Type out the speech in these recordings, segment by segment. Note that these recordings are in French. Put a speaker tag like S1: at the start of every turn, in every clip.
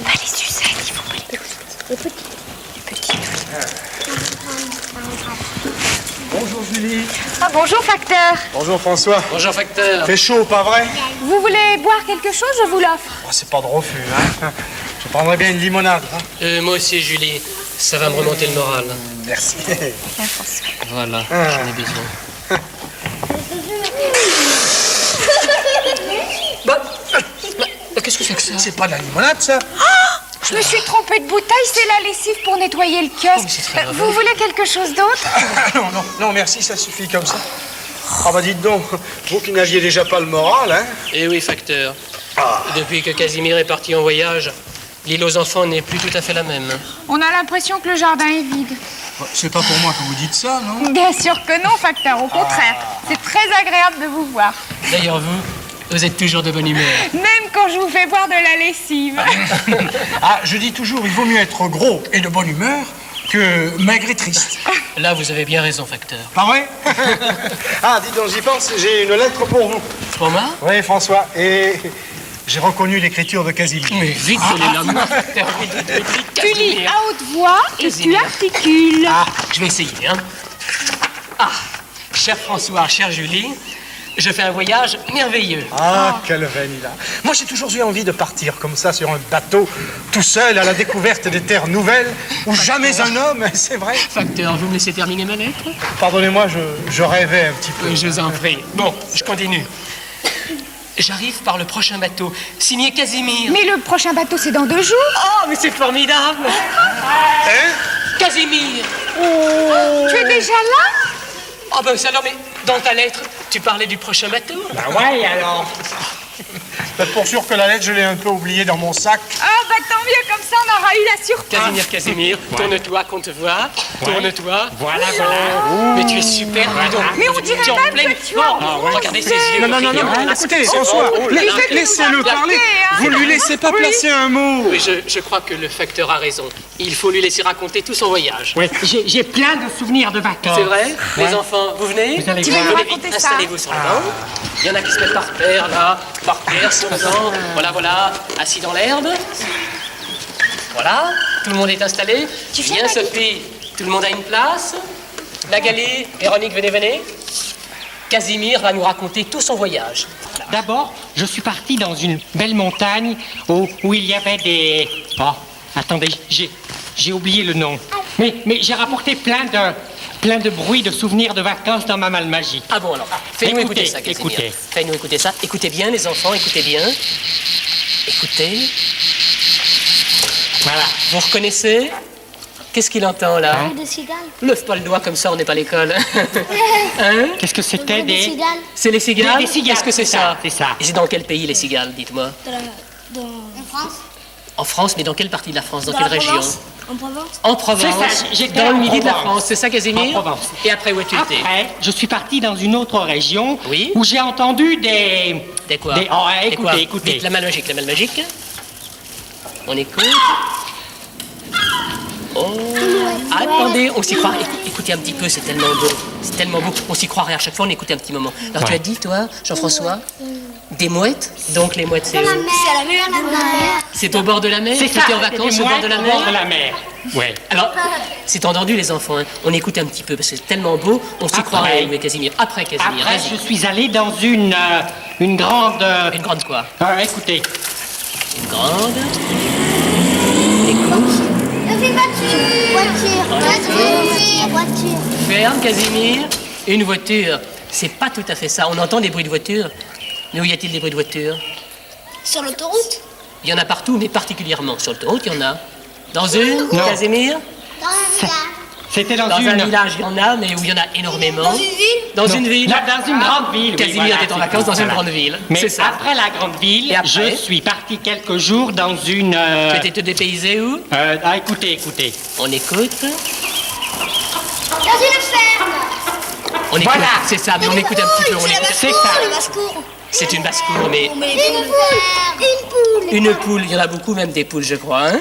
S1: Pas les sucettes, il faut pas les petits. Les petits.
S2: Bonjour Julie.
S1: Ah, bonjour, facteur.
S2: Bonjour François.
S3: Bonjour, facteur.
S2: Fait chaud, pas vrai?
S1: Vous voulez boire quelque chose? Je vous l'offre.
S2: Oh, c'est pas de refus, hein. Je prendrais bien une limonade. Hein.
S3: Moi aussi, Julie. Ça va me remonter le moral.
S2: Merci.
S1: Bien, François.
S3: Voilà, j'en ai besoin. Bah, qu'est-ce que c'est que ça?
S2: C'est pas de la limonade, ça?
S1: Je me suis trompée de bouteille, c'est la lessive pour nettoyer le kiosque.
S3: mais c'est très grave.
S1: Vous voulez quelque chose d'autre?
S2: Non, merci, ça suffit comme ça. Ah bah dites donc, vous qui n'aviez déjà pas le moral, hein?
S3: Eh oui, facteur. Depuis que Casimir est parti en voyage, l'île aux enfants n'est plus tout à fait la même.
S1: On a l'impression que le jardin est vide.
S2: C'est pas pour moi que vous dites ça, non?
S1: Bien sûr que non, facteur, au contraire. C'est très agréable de vous voir.
S3: D'ailleurs, vous êtes toujours de bonne humeur.
S1: Même quand je vous fais boire de la lessive.
S2: Ah, je dis toujours, il vaut mieux être gros et de bonne humeur que maigre et triste.
S3: Là, vous avez bien raison, facteur.
S2: Pas vrai? Ah, dites donc, j'y pense, j'ai une lettre pour vous.
S3: Pour moi?
S2: Oui, François, et j'ai reconnu l'écriture de Casimir.
S3: Mais vite, donnez la main, facteur. Vite,
S1: Tu lis
S3: Casimir.
S1: à haute voix et tu
S3: Casimir.
S1: articules.
S3: Ah, je vais essayer, hein. Ah, cher François, chère Julie, je fais un voyage merveilleux.
S2: Ah, quelle veine il a. Moi, j'ai toujours eu envie de partir comme ça sur un bateau, tout seul, à la découverte des terres nouvelles, où jamais un homme, c'est vrai.
S3: Facteur, vous me laissez terminer ma lettre?
S2: Pardonnez-moi, je rêvais un petit peu.
S3: Je vous en prie. Bon, je continue. J'arrive par le prochain bateau, signé Casimir.
S1: Mais le prochain bateau, c'est dans 2 jours.
S3: Oh, mais c'est formidable!
S2: Hein?
S3: Casimir!
S1: Tu es déjà là?
S3: Oh, ben ça, alors, mais dans ta lettre, tu parlais du prochain bateau?
S2: Bah ouais, alors. Pour sûr que la lettre, je l'ai un peu oubliée dans mon sac.
S1: Ah, bah tant mieux, comme ça on aura eu la surprise.
S3: Casimir, tourne-toi qu'on te voit. Tourne-toi.
S4: Voilà.
S3: Mais tu es super, dis donc.
S1: Mais on dirait
S3: Tu es en
S1: même
S3: pleine
S1: que tu as
S3: forme. Regardez ses yeux.
S2: Non, écoutez, François, laissez-le parler.
S1: hein.
S2: Vous lui laissez pas placer un mot.
S3: Oui, je crois que le facteur a raison. Il faut lui laisser raconter tout son voyage.
S4: Oui, j'ai plein de souvenirs de vacances.
S3: C'est vrai? Les enfants, vous venez?
S4: Vous allez
S1: Tu
S4: voir.
S1: veux nous
S3: Venez vite,
S1: raconter ça?
S3: installez-vous sur le banc. Il y en a qui se mettent par terre, là, par terre, sur le banc. Voilà, assis dans l'herbe. Voilà, tout le monde est installé. Viens, Sophie, tout le monde a une place. Magali, Véronique, venez. Casimir va nous raconter tout son voyage.
S4: D'abord, je suis parti dans une belle montagne où il y avait des... Oh, attendez, j'ai oublié le nom. Mais j'ai rapporté plein de bruits, de souvenirs de vacances dans ma malle magique.
S3: Ah bon, alors, fais-nous
S4: Écoutez,
S3: écouter ça, Casimir.
S4: écoutez.
S3: Fais-nous écouter ça. Écoutez bien, les enfants, écoutez bien. Écoutez.
S4: Voilà.
S3: Vous reconnaissez? Qu'est-ce qu'il entend, là?
S4: Hein?
S5: Des cigales.
S3: Lève pas le doigt comme ça, on n'est pas à l'école. Hein?
S4: Qu'est-ce que c'était
S5: Des cigales.
S3: C'est les cigales?
S4: Des cigales,
S3: Qu'est-ce que c'est ça?
S4: c'est ça.
S3: Et c'est dans quel pays, les cigales, dites-moi?
S5: En France.
S3: En France, mais dans quelle partie de la France? Dans
S5: Dans
S3: quelle
S5: la
S3: région?
S5: Provence. En Provence.
S3: En Provence.
S4: C'est ça, j'étais
S3: dans le
S4: en
S3: midi de la
S4: Provence.
S3: France, c'est ça, Casimir?
S4: En Provence.
S3: Et après, où as-tu été?
S4: Après, je suis parti dans une autre région
S3: Oui.
S4: où j'ai entendu des...
S3: Des quoi?
S4: Oh,
S3: Des
S4: écoutez,
S3: quoi?
S4: écoutez.
S3: Dites la malle magique, la malle magique. On écoute. Oh, attendez, on s'y croirait. Écoutez un petit peu, c'est tellement beau. C'est tellement beau. On s'y croirait à chaque fois, on écoutait un petit moment. Alors tu as dit, toi, Jean-François, des mouettes? Donc les mouettes, c'est où?
S5: C'est à la mer.
S3: C'est au bord de la mer?
S4: C'est
S3: Tu
S4: ça,
S3: étais en vacances
S4: c'était
S3: au bord de la
S4: moi, au bord de
S3: mer?
S4: la mer. Ouais.
S3: Alors, c'est entendu les enfants, hein. On écoute un petit peu parce que c'est tellement beau, on s'y
S4: Après.
S3: croirait, mais Casimir. Après, Casimir,
S4: Après,
S3: vas-y.
S4: je suis allé dans une grande...
S3: Une grande quoi?
S4: écoutez,
S3: Une grande. Écoute.
S5: Voiture.
S3: Ferme, Casimir. Une voiture. C'est pas tout à fait ça. On entend des bruits de voiture. Mais où y a-t-il des bruits de voiture?
S5: Sur l'autoroute.
S3: Il y en a partout, mais particulièrement sur l'autoroute, il y en a. Dans une,
S4: Non.
S3: Casimir?
S5: Dans un village.
S4: c'était dans
S3: Dans
S4: une...
S3: un village, il y en a, mais où il y en a énormément.
S5: Dans une ville.
S3: Dans
S4: Non.
S3: une ville?
S4: Là, dans une grande ville. oui,
S3: Casimir
S4: voilà,
S3: était en
S4: c'est
S3: vacances
S4: tout,
S3: dans une
S4: voilà.
S3: grande ville.
S4: Mais
S3: C'est ça.
S4: après la grande ville,
S3: Et après
S4: je suis parti quelques jours dans une...
S3: Tu étais te dépayser où?
S4: écoutez.
S3: On écoute.
S5: Dans une ferme.
S3: On écoute.
S4: Voilà.
S3: C'est ça, mais on écoute un petit peu. On
S5: C'est la
S3: écoute.
S4: C'est
S5: basse-cour.
S4: ça.
S5: Le basse-cour.
S3: C'est une basse-cour, mais
S5: Une poule.
S3: une poule. Il y en a beaucoup, même des poules, je crois. Hein?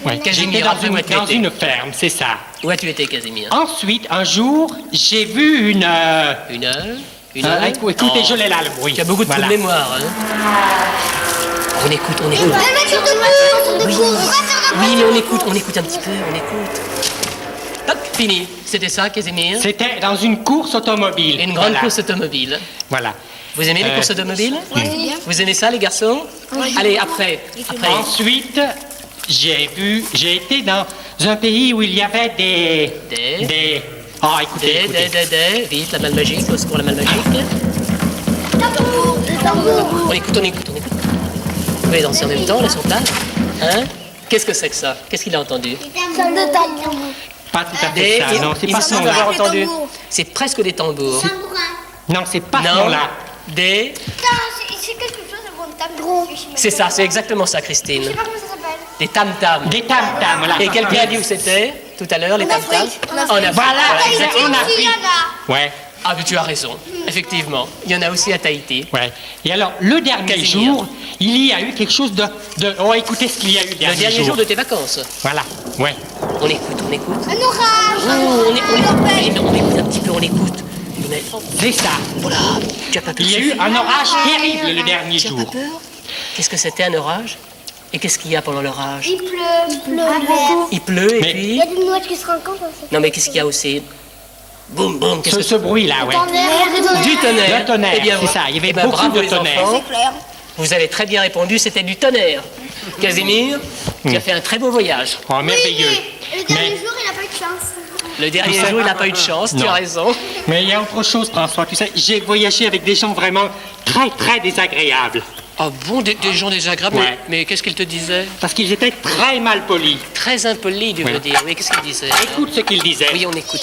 S4: Ouais.
S3: Casimir,
S4: J'étais dans,
S3: après, où as-tu été?
S4: une ferme, c'est ça.
S3: Où as-tu été, Casimir?
S4: Ensuite, un jour, j'ai vu une...
S3: Une heure? Une heure?
S4: écoutez,
S3: Oh.
S4: je l'ai là, le bruit.
S3: Tu as beaucoup de trous de
S4: Voilà.
S3: mémoire, hein? On écoute, on écoute.
S5: On va mettre sur de cours.
S3: Oui, mais on écoute un petit peu, on écoute. Hop, fini. C'était ça, Casimir?
S4: C'était dans une course automobile.
S3: Une grande
S4: Voilà.
S3: course automobile.
S4: Voilà.
S3: Vous aimez les courses automobiles? Vous aimez ça, les garçons? Allez, après.
S4: Ensuite, j'ai été dans un pays où il y avait des... Oh, écoutez.
S3: Vite, la malle magique, au secours, la malle magique. On écoute. Vous pouvez danser en même temps, là, sur place. Hein? Qu'est-ce que c'est que ça? Qu'est-ce qu'il a entendu?
S4: Pas tout à fait ça, non, c'est
S3: il
S4: pas
S3: me
S4: ce
S3: semble
S4: nom-là.
S3: avoir entendu. C'est presque des tambours.
S4: Non, c'est pas ce
S3: Non,
S4: nom-là.
S3: des...
S5: C'est quelque chose de bon tableau.
S3: C'est ça, c'est exactement ça, Christine.
S5: Je sais pas comment ça s'appelle.
S3: Des tam-tams.
S4: Des tam-tams, voilà.
S3: Et quelqu'un a dit où c'était, tout à l'heure, les tam-tams?
S5: Afrique.
S3: En Afrique.
S4: Voilà,
S3: exactement.
S4: en Afrique. Ouais,
S3: Ah, mais tu as raison, effectivement. Il y en a aussi à Tahiti.
S4: ouais. Et alors, le dernier
S3: Casimir.
S4: jour, il y a eu quelque chose de... Oh, écoutez ce qu'il y a eu le
S3: Le dernier jour de tes vacances.
S4: Voilà, ouais.
S3: On écoute.
S5: Un orage.
S3: On écoute un petit peu, on écoute. Mais,
S4: C'est ça.
S3: voilà, tu as pas peur?
S4: Il y a eu un orage terrible le dernier
S3: Tu as
S4: jour.
S3: pas peur? Qu'est-ce que c'était un orage? Et qu'est-ce qu'il y a pendant l'orage?
S5: Il pleut beaucoup.
S3: Il pleut et
S4: Mais-
S5: Il
S3: puis...
S5: y a des nuages qui se rencontrent.
S3: Non mais qu'est-ce qu'il y a aussi? Boum, boum, qu'est-ce que
S4: Ce bruit-là, ouais.
S3: Du tonnerre.
S4: Le tonnerre,
S3: Eh bien,
S4: c'est ça, il y avait
S3: eh ben,
S4: beaucoup
S3: bravo
S4: de
S3: les
S4: tonnerre.
S3: enfants.
S5: Clair.
S3: Vous avez très bien répondu, c'était du tonnerre. Casimir, tu as fait un très beau voyage.
S4: Oh, merveilleux.
S5: Le dernier
S4: Mais,
S5: jour, il n'a pas eu de chance.
S3: Le dernier jour, il n'a pas eu de chance, tu
S4: Non.
S3: as raison.
S4: mais il y a autre chose, François. Tu sais, j'ai voyagé avec des gens vraiment très, très désagréables.
S3: Ah bon, des gens désagréables,
S4: Ouais.
S3: mais qu'est-ce qu'ils te disaient?
S4: Parce qu'ils étaient très mal polis.
S3: Très impolis, tu veux
S4: Oui.
S3: dire. Oui, qu'est-ce qu'ils disaient?
S4: Écoute ce qu'ils disaient.
S3: Oui, on écoute.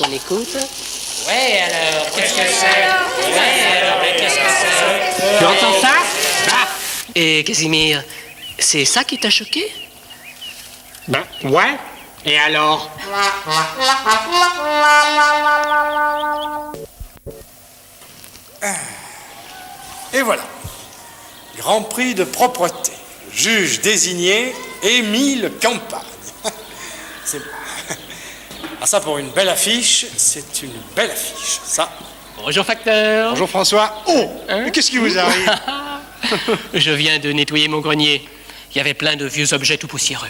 S3: Ouais, alors, qu'est-ce que c'est? Ouais, alors, mais qu'est-ce que c'est?
S4: Tu entends ça? Ah,
S3: Et Casimir, c'est ça qui t'a choqué?
S4: ben, ouais. Et alors?
S2: Et voilà. Grand prix de propreté. Juge désigné, Émile Campagne. C'est... Ah, ça, pour une belle affiche, c'est une belle affiche. Ça.
S3: Bonjour, facteur.
S2: Bonjour François. Oh, mais qu'est-ce qui vous arrive?
S3: Je viens de nettoyer mon grenier. Il y avait plein de vieux objets tout poussiéreux.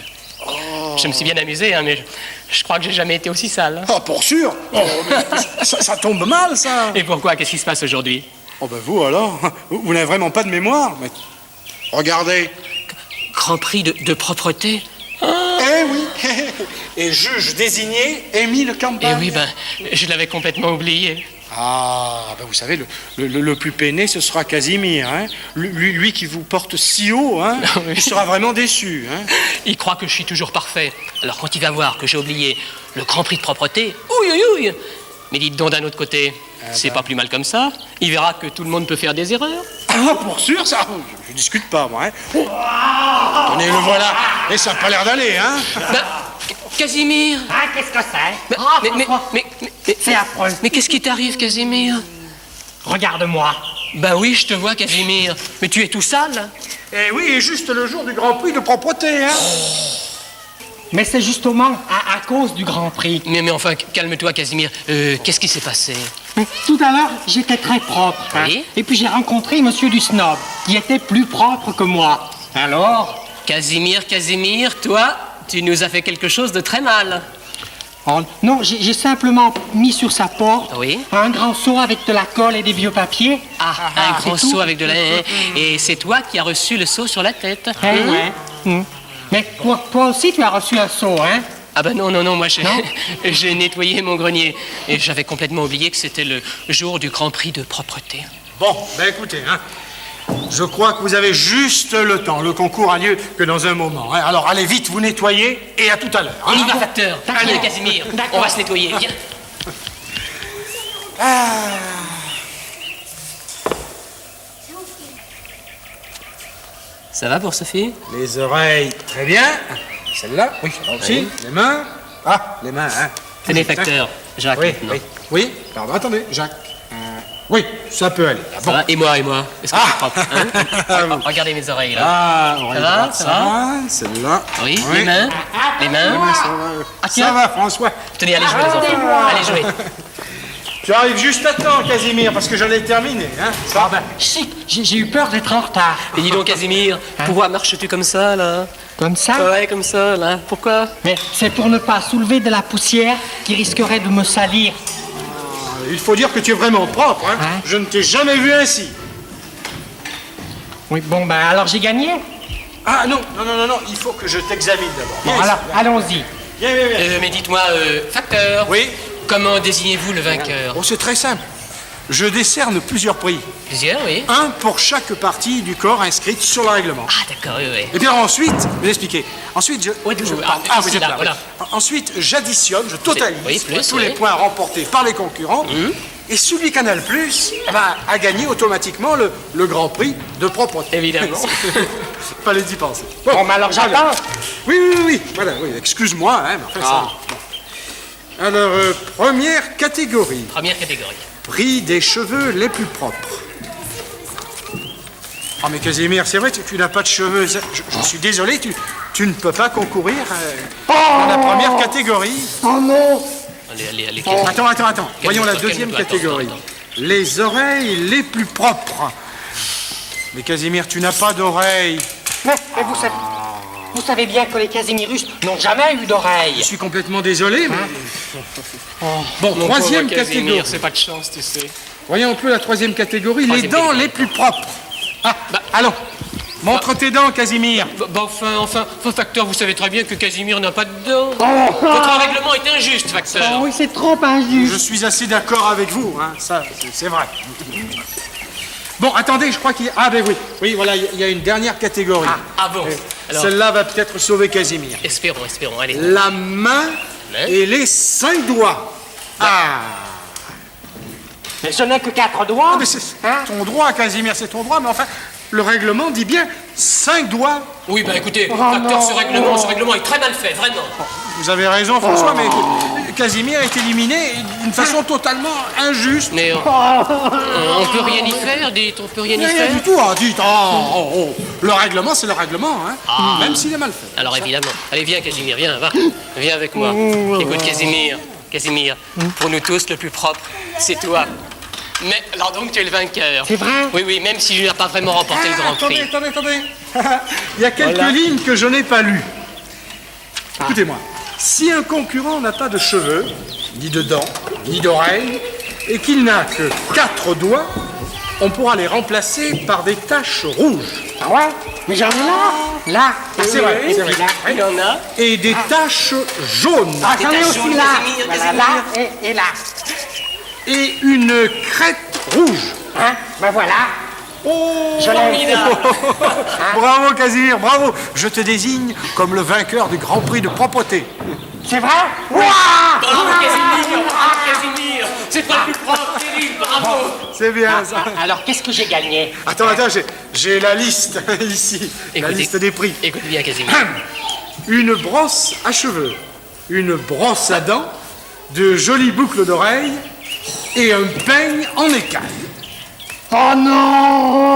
S3: Je me suis bien amusé, hein, mais je crois que j'ai jamais été aussi sale.
S2: Ah, pour sûr. Oh, mais ça tombe mal, ça.
S3: Et pourquoi? Qu'est-ce qui se passe aujourd'hui?
S2: Oh, ben vous alors, vous n'avez vraiment pas de mémoire. Mais... Regardez.
S3: Grand prix de propreté?
S2: Eh oui. Et juge désigné, Émile
S3: Eh
S2: Campagne.
S3: oui, ben, je l'avais complètement oublié.
S2: Ah, ben vous savez, le plus peiné, ce sera Casimir. Hein. Lui qui vous porte si haut, hein,
S3: Oui.
S2: il sera vraiment déçu. Hein.
S3: Il croit que je suis toujours parfait. Alors quand il va voir que j'ai oublié le grand prix de propreté, ouïe, ouïe, ouïe. Mais dites donc d'un autre côté, c'est pas plus mal comme ça. Il verra que tout le monde peut faire des erreurs.
S2: Ah, pour sûr, ça. Je discute pas, moi. Hein. Oh. Tenez, le voilà. Et ça n'a pas l'air d'aller, hein.
S3: Ben, Casimir.
S4: Ah, qu'est-ce que c'est?
S3: Mais,
S4: Ah,
S3: mais,
S4: François,
S3: mais,
S4: c'est affreux.
S3: mais qu'est-ce qui t'arrive, Casimir?
S4: Regarde-moi.
S3: Ben oui, je te vois, Casimir. Mais tu es tout sale.
S2: Eh oui, et juste le jour du Grand Prix de propreté, hein.
S4: Mais c'est justement à cause du Grand Prix.
S3: Mais enfin, calme-toi, Casimir. Qu'est-ce qui s'est passé?
S4: Tout à l'heure, j'étais très propre. Hein.
S3: Oui.
S4: Et puis j'ai rencontré Monsieur du Snob, qui était plus propre que moi. Alors?
S3: Casimir, toi, tu nous as fait quelque chose de très mal.
S4: Oh, non, j'ai simplement mis sur sa porte
S3: Oui.
S4: un grand seau avec de la colle et des vieux papiers.
S3: Ah, un
S4: c'est
S3: grand
S4: tout.
S3: seau avec de la... Et c'est toi qui as reçu le seau sur la tête.
S4: Eh ouais. Mais toi aussi, tu as reçu un seau, hein?
S3: Ah ben non, moi j'ai
S4: Non
S3: j'ai nettoyé mon grenier. Et j'avais complètement oublié que c'était le jour du Grand Prix de propreté.
S2: Bon, ben écoutez, hein. Je crois que vous avez juste le temps. Le concours a lieu que dans un moment. Hein. Alors allez vite, vous nettoyez et à tout à l'heure.
S3: On y
S2: hein.
S3: va, facteur.
S4: D'accord.
S3: Viens, Casimir. On va se nettoyer. Viens. Ça va pour Sophie?
S2: Les oreilles, très bien. Celle-là, oui, celle-là aussi.
S3: Oui.
S2: Les mains, les mains, hein.
S3: Tenez, facteur. Jacques,
S2: Oui,
S3: maintenant.
S2: oui. Pardon, attendez, Jacques. Oui, ça peut aller. Ah,
S3: Ça va? Et moi? Est-ce que c'est propre, hein?
S2: Ah,
S3: Regardez mes oreilles, là.
S2: Ah, on
S3: Ça va,
S2: regarde
S3: ça va
S2: celle-là.
S3: Oui, les mains? Les mains?
S2: Ça va,
S3: tiens.
S2: François.
S3: Tenez, allez jouer, les enfants. Allez jouer.
S2: Tu arrives juste à temps, Casimir, parce que j'allais terminer. Hein.
S4: Ah ben, chic, j'ai eu peur d'être en retard.
S3: Et dis donc, Casimir, pourquoi marches-tu comme ça, là?
S4: Comme ça?
S3: Ouais, comme ça, là. Pourquoi?
S4: Mais c'est pour ne pas soulever de la poussière qui risquerait de me salir.
S2: Il faut dire que tu es vraiment propre. Hein.
S4: Hein?
S2: Je ne t'ai jamais vu ainsi.
S4: Oui, bon, ben alors j'ai gagné.
S2: Ah non, il faut que je t'examine d'abord.
S4: Bon,
S2: Viens
S4: alors,
S2: ici,
S4: allons-y.
S2: viens.
S3: Mais dites-moi, facteur.
S2: Oui.
S3: Comment désignez-vous le vainqueur?
S2: Oh, c'est très simple. Je décerne plusieurs prix.
S3: Plusieurs, oui.
S2: Un pour chaque partie du corps inscrite sur le règlement.
S3: Ah, d'accord, oui, oui.
S2: Et bien ensuite, vous expliquez. Ensuite,
S3: Oui,
S2: je-
S3: vous-
S2: ah,
S3: ici,
S2: vous êtes
S3: là,
S2: là,
S3: voilà.
S2: oui. Ensuite, j'additionne, je totalise
S3: Oui, plus,
S2: tous
S3: oui.
S2: les points remportés par les concurrents. Et celui Canal Plus a gagné automatiquement le Grand Prix de propreté.
S3: Évidemment.
S2: Fallait d'y penser.
S4: Bon, ben alors j'attends.
S2: Oui. Voilà, oui. Excuse-moi, hein, mais enfin, ça. Bon. Alors, première catégorie.
S3: Première catégorie.
S2: Prix des cheveux les plus propres. Oh mais Casimir, c'est vrai, tu n'as pas de cheveux. Je suis désolé, tu ne peux pas concourir dans la première catégorie.
S4: Oh non.
S3: Allez,
S2: Attends. Voyons la
S3: Calme-toi,
S2: deuxième
S3: calme-toi,
S2: catégorie.
S3: attends.
S2: Les oreilles les plus propres. Mais Casimir, tu n'as pas d'oreilles.
S4: Mais vous savez bien que les Casimirus n'ont jamais eu
S2: Je
S4: d'oreilles.
S2: suis complètement désolé, mais... Bon,
S3: Mon
S2: troisième
S3: pauvre Casimir,
S2: catégorie.
S3: c'est pas de chance, tu sais.
S2: Voyons un peu la troisième catégorie, les
S3: Troisième
S2: dents
S3: catégorie.
S2: les plus propres. Ah,
S3: Bah,
S2: allons, montre tes dents, Casimir.
S3: Enfin, facteur, vous savez très bien que Casimir n'a pas de dents. Votre règlement est injuste, facteur.
S4: Oh oui, c'est trop
S2: Je
S4: injuste.
S2: suis assez d'accord avec vous, hein, ça, c'est vrai. Bon, attendez, je crois qu'il y a... Ah, ben oui, voilà, il y a une dernière catégorie.
S3: Ah bon. Alors,
S2: Celle-là va peut-être sauver Casimir.
S3: espérons, allez.
S2: La main
S3: Hein?
S2: et les 5 doigts. Ah,
S4: Mais je n'ai que 4 doigts.
S2: mais c'est ton droit, Casimir, c'est ton droit, mais enfin, le règlement dit bien 5 doigts.
S3: Oui, bah écoutez, facteur, ce règlement est très mal fait, vraiment.
S2: Vous avez raison, François, mais Casimir est éliminé d'une façon totalement injuste.
S3: Mais on peut rien y faire, dites, on peut rien y
S2: Rien
S3: faire.
S2: du tout, hein, dites, oh. Le règlement, c'est le règlement, hein, même s'il est mal fait.
S3: Alors évidemment, allez viens Casimir, viens avec moi. Écoute Casimir, pour nous tous le plus propre, c'est toi. Mais alors donc tu es le vainqueur.
S4: C'est vrai?
S3: Oui, même si je n'ai pas vraiment remporté le Grand Prix.
S2: Attendez. Il y a quelques lignes que je n'ai pas lues. Écoutez-moi. Si un concurrent n'a pas de cheveux, ni de dents, ni d'oreilles, et qu'il n'a que 4 doigts, on pourra les remplacer par des taches rouges.
S4: Ah ouais? Mais j'en ai là.
S2: C'est vrai.
S3: Il y en a.
S2: Et des taches jaunes.
S4: Ah, j'en ai
S3: taches
S4: aussi
S3: jaunes,
S4: là.
S3: Casimir,
S4: Voilà,
S3: Casimir.
S4: là et là.
S2: Et une crête rouge.
S4: Hein? Ben voilà. Je l'ai.
S3: Formidable.
S2: Bravo Casimir, bravo. Je te désigne comme le vainqueur du Grand Prix de propreté.
S4: C'est vrai? Ouah!
S3: Bravo Casimir, c'est pas le plus propre, terrible, bravo.
S2: C'est bien ça.
S4: Alors qu'est-ce que j'ai gagné?
S2: Attends, j'ai la liste ici. La
S3: Écoutez.
S2: liste des prix.
S3: Écoute bien Casimir.
S2: Une brosse à cheveux, une brosse à dents, de jolies boucles d'oreilles et un peigne en écaille.
S4: Oh non!